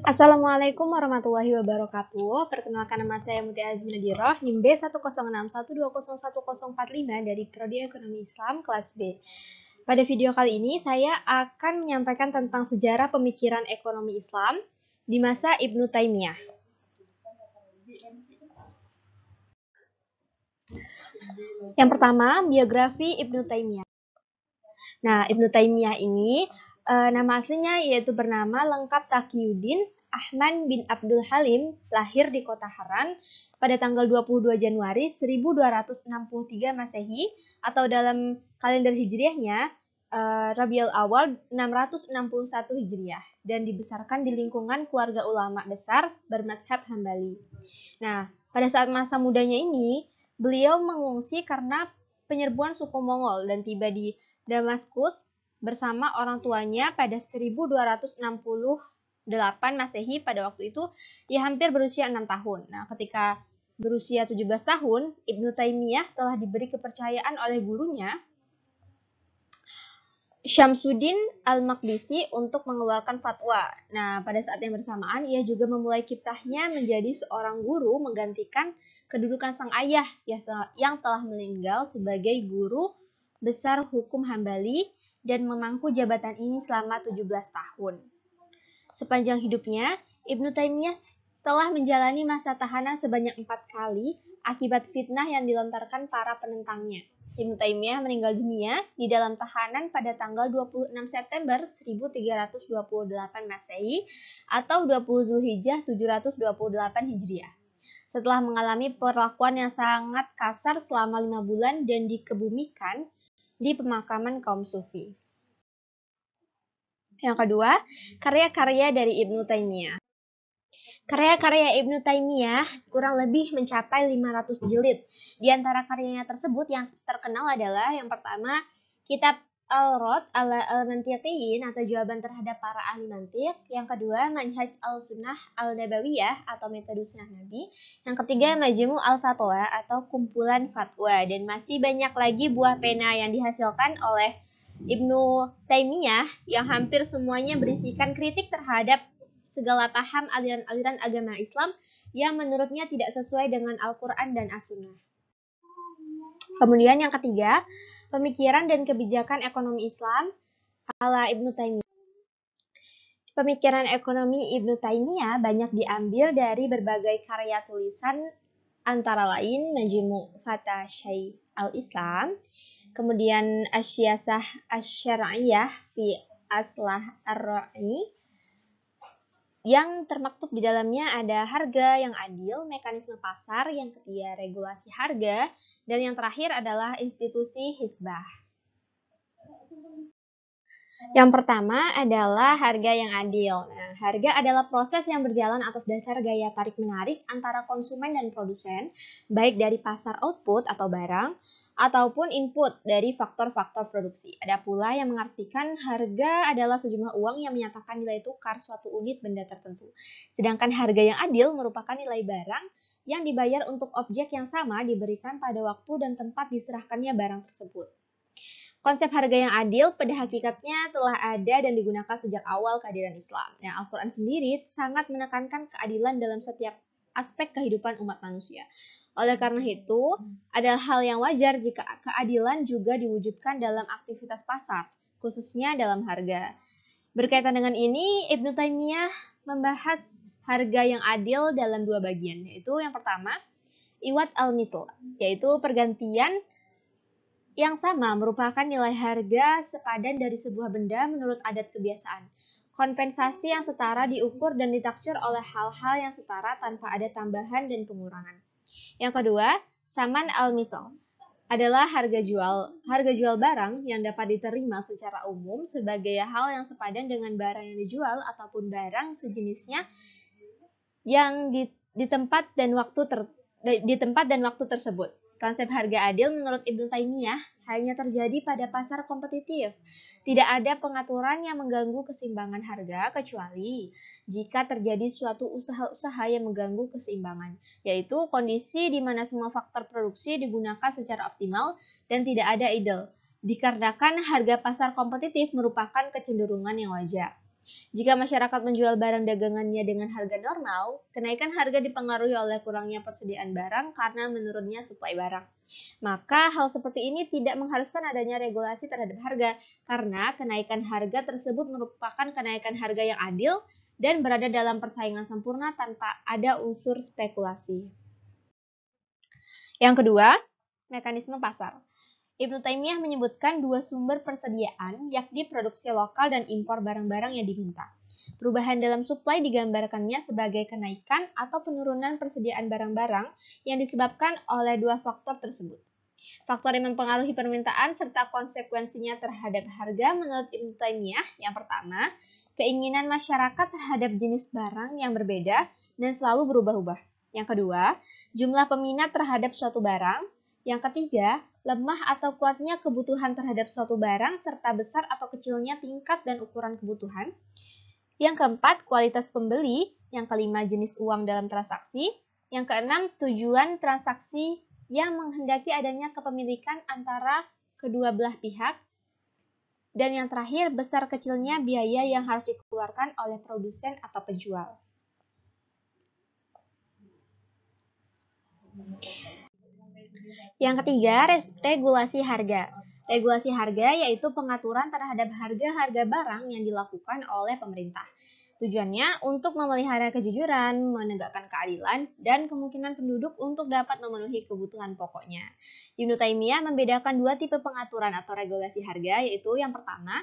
Assalamualaikum warahmatullahi wabarakatuh. Perkenalkan, nama saya Mutia Azmi Nadiroh, NIM B10612011045 dari Prodi Ekonomi Islam kelas B. Pada video kali ini saya akan menyampaikan tentang sejarah pemikiran ekonomi Islam di masa Ibnu Taimiyah. Yang pertama, biografi Ibnu Taimiyah. Nah, Ibnu Taimiyah ini nama aslinya yaitu bernama lengkap Taqiyuddin Ahmad bin Abdul Halim, lahir di kota Haran pada tanggal 22 Januari 1263 Masehi atau dalam kalender Hijriahnya Rabiul Awal 661 Hijriah, dan dibesarkan di lingkungan keluarga ulama besar bermadzhab Hambali. Nah, pada saat masa mudanya ini, beliau mengungsi karena penyerbuan suku Mongol dan tiba di Damaskus bersama orang tuanya pada 1268 Masehi. Pada waktu itu ia hampir berusia 6 tahun. Nah, ketika berusia 17 tahun, Ibnu Taimiyah telah diberi kepercayaan oleh gurunya Syamsuddin Al-Maqdisi untuk mengeluarkan fatwa. Nah, pada saat yang bersamaan ia juga memulai kiprahnya menjadi seorang guru, menggantikan kedudukan sang ayah yang telah meninggal sebagai guru besar hukum Hambali dan memangku jabatan ini selama 17 tahun. Sepanjang hidupnya, Ibnu Taimiyah telah menjalani masa tahanan sebanyak 4 kali akibat fitnah yang dilontarkan para penentangnya. Ibnu Taimiyah meninggal dunia di dalam tahanan pada tanggal 26 September 1328 Masehi atau 20 Zulhijjah 728 Hijriah. Setelah mengalami perlakuan yang sangat kasar selama 5 bulan dan dikebumikan di pemakaman kaum sufi. Yang kedua, karya-karya dari Ibnu Taimiyah. Karya-karya Ibnu Taimiyah kurang lebih mencapai 500 jilid. Di antara karyanya tersebut yang terkenal adalah yang pertama, kitab Al-Rad ala al-Mantiqiyin atau jawaban terhadap para ahli mantiq. Yang kedua, Manhaj al-Sunnah al-Nabawiyah atau metode sunnah Nabi. Yang ketiga, Majmu' al-Fatwa atau kumpulan fatwa. Dan masih banyak lagi buah pena yang dihasilkan oleh Ibnu Taimiyah yang hampir semuanya berisikan kritik terhadap segala paham aliran-aliran agama Islam yang menurutnya tidak sesuai dengan Al-Quran dan As-Sunnah. Kemudian yang ketiga, pemikiran dan kebijakan ekonomi Islam ala Ibnu Taimiyah. Pemikiran ekonomi Ibnu Taimiyah banyak diambil dari berbagai karya tulisan, antara lain Majmu' Fatasyai al-Islam, kemudian Asyasah Asy-Syar'iyyah fi Aslah Ar-Ra'i, yang termaktub di dalamnya ada harga yang adil, mekanisme pasar, yang ketiga regulasi harga, dan yang terakhir adalah institusi hisbah. Yang pertama adalah harga yang adil. Nah, harga adalah proses yang berjalan atas dasar gaya tarik-menarik antara konsumen dan produsen, baik dari pasar output atau barang, ataupun input dari faktor-faktor produksi. Ada pula yang mengartikan harga adalah sejumlah uang yang menyatakan nilai tukar suatu unit benda tertentu. Sedangkan harga yang adil merupakan nilai barang yang dibayar untuk objek yang sama diberikan pada waktu dan tempat diserahkannya barang tersebut. Konsep harga yang adil pada hakikatnya telah ada dan digunakan sejak awal kehadiran Islam. Nah, Al-Quran sendiri sangat menekankan keadilan dalam setiap aspek kehidupan umat manusia. Oleh karena itu, adalah hal yang wajar jika keadilan juga diwujudkan dalam aktivitas pasar, khususnya dalam harga. Berkaitan dengan ini, Ibnu Taimiyah membahas harga yang adil dalam dua bagian, yaitu yang pertama, iwat al-misl, yaitu pergantian yang sama merupakan nilai harga sepadan dari sebuah benda menurut adat kebiasaan. Kompensasi yang setara diukur dan ditaksir oleh hal-hal yang setara tanpa ada tambahan dan pengurangan. Yang kedua, saman al-misal adalah harga jual barang yang dapat diterima secara umum sebagai hal yang sepadan dengan barang yang dijual ataupun barang sejenisnya yang di tempat dan waktu tersebut. Konsep harga adil menurut Ibnu Taimiyah hanya terjadi pada pasar kompetitif. Tidak ada pengaturan yang mengganggu keseimbangan harga kecuali jika terjadi suatu usaha-usaha yang mengganggu keseimbangan, yaitu kondisi di mana semua faktor produksi digunakan secara optimal dan tidak ada idle. Dikarenakan harga pasar kompetitif merupakan kecenderungan yang wajar. Jika masyarakat menjual barang dagangannya dengan harga normal, kenaikan harga dipengaruhi oleh kurangnya persediaan barang karena menurunnya suplai barang. Maka hal seperti ini tidak mengharuskan adanya regulasi terhadap harga, karena kenaikan harga tersebut merupakan kenaikan harga yang adil dan berada dalam persaingan sempurna tanpa ada unsur spekulasi. Yang kedua, mekanisme pasar. Ibnu Taimiyah menyebutkan dua sumber persediaan, yakni produksi lokal dan impor barang-barang yang diminta. Perubahan dalam suplai digambarkannya sebagai kenaikan atau penurunan persediaan barang-barang yang disebabkan oleh dua faktor tersebut. Faktor yang mempengaruhi permintaan serta konsekuensinya terhadap harga menurut Ibnu Taimiyah, yang pertama, keinginan masyarakat terhadap jenis barang yang berbeda dan selalu berubah-ubah. Yang kedua, jumlah peminat terhadap suatu barang. Yang ketiga, lemah atau kuatnya kebutuhan terhadap suatu barang serta besar atau kecilnya tingkat dan ukuran kebutuhan. Yang keempat, kualitas pembeli. Yang kelima, jenis uang dalam transaksi. Yang keenam, tujuan transaksi yang menghendaki adanya kepemilikan antara kedua belah pihak. Dan yang terakhir, besar kecilnya biaya yang harus dikeluarkan oleh produsen atau penjual. Yang ketiga, regulasi harga. Regulasi harga yaitu pengaturan terhadap harga-harga barang yang dilakukan oleh pemerintah. Tujuannya untuk memelihara kejujuran, menegakkan keadilan, dan kemungkinan penduduk untuk dapat memenuhi kebutuhan pokoknya. Ibnu Taimiyah membedakan dua tipe pengaturan atau regulasi harga, yaitu yang pertama,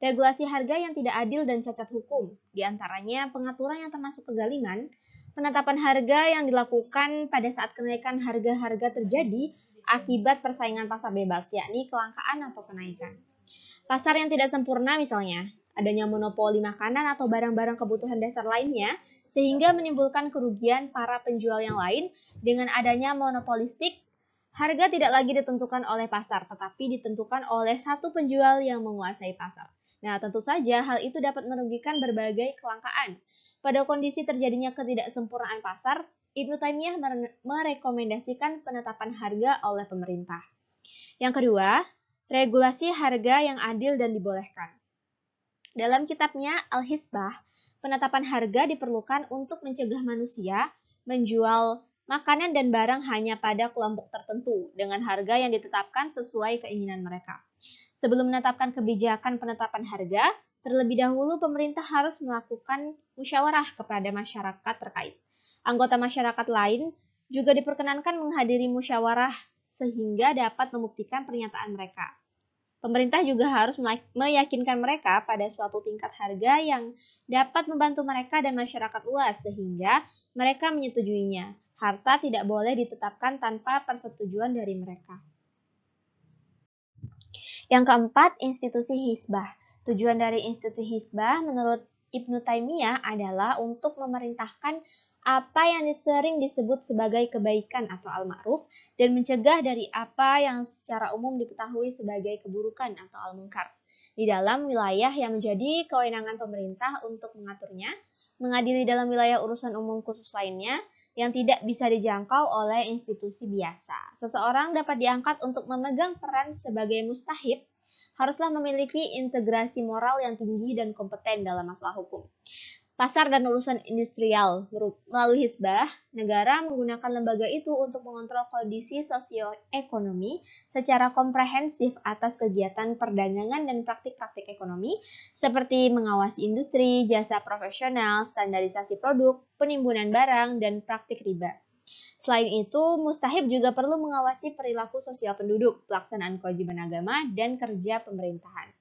regulasi harga yang tidak adil dan cacat hukum, di antaranya pengaturan yang termasuk kezaliman, penetapan harga yang dilakukan pada saat kenaikan harga-harga terjadi akibat persaingan pasar bebas, yakni kelangkaan atau kenaikan. Pasar yang tidak sempurna misalnya, adanya monopoli makanan atau barang-barang kebutuhan dasar lainnya, sehingga menimbulkan kerugian para penjual yang lain. Dengan adanya monopolistik, harga tidak lagi ditentukan oleh pasar, tetapi ditentukan oleh satu penjual yang menguasai pasar. Nah, tentu saja hal itu dapat merugikan berbagai kelangkaan. Pada kondisi terjadinya ketidaksempurnaan pasar, Ibnu Taimiyah merekomendasikan penetapan harga oleh pemerintah. Yang kedua, regulasi harga yang adil dan dibolehkan. Dalam kitabnya Al-Hisbah, penetapan harga diperlukan untuk mencegah manusia menjual makanan dan barang hanya pada kelompok tertentu dengan harga yang ditetapkan sesuai keinginan mereka. Sebelum menetapkan kebijakan penetapan harga, terlebih dahulu pemerintah harus melakukan musyawarah kepada masyarakat terkait. Anggota masyarakat lain juga diperkenankan menghadiri musyawarah sehingga dapat membuktikan pernyataan mereka. Pemerintah juga harus meyakinkan mereka pada suatu tingkat harga yang dapat membantu mereka dan masyarakat luas sehingga mereka menyetujuinya. Harta tidak boleh ditetapkan tanpa persetujuan dari mereka. Yang keempat, institusi Hizbah. Tujuan dari institusi Hizbah menurut Ibnu Taimiyah adalah untuk memerintahkan apa yang sering disebut sebagai kebaikan atau al-ma'ruf dan mencegah dari apa yang secara umum diketahui sebagai keburukan atau al-munkar. Di dalam wilayah yang menjadi kewenangan pemerintah untuk mengaturnya, mengadili dalam wilayah urusan umum khusus lainnya yang tidak bisa dijangkau oleh institusi biasa. Seseorang dapat diangkat untuk memegang peran sebagai mustahib, haruslah memiliki integrasi moral yang tinggi dan kompeten dalam masalah hukum. Pasar dan urusan industrial. Melalui Hizbah, negara menggunakan lembaga itu untuk mengontrol kondisi sosioekonomi secara komprehensif atas kegiatan perdagangan dan praktik-praktik ekonomi, seperti mengawasi industri, jasa profesional, standarisasi produk, penimbunan barang, dan praktik riba. Selain itu, mustahib juga perlu mengawasi perilaku sosial penduduk, pelaksanaan kewajiban agama, dan kerja pemerintahan.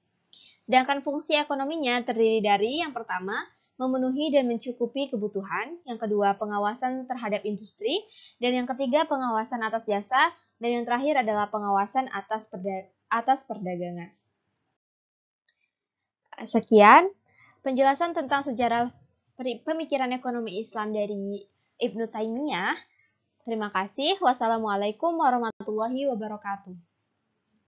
Sedangkan fungsi ekonominya terdiri dari yang pertama, memenuhi dan mencukupi kebutuhan, yang kedua pengawasan terhadap industri, dan yang ketiga pengawasan atas jasa, dan yang terakhir adalah pengawasan atas perdagangan. Sekian penjelasan tentang sejarah pemikiran ekonomi Islam dari Ibnu Taimiyah. Terima kasih. Wassalamualaikum warahmatullahi wabarakatuh.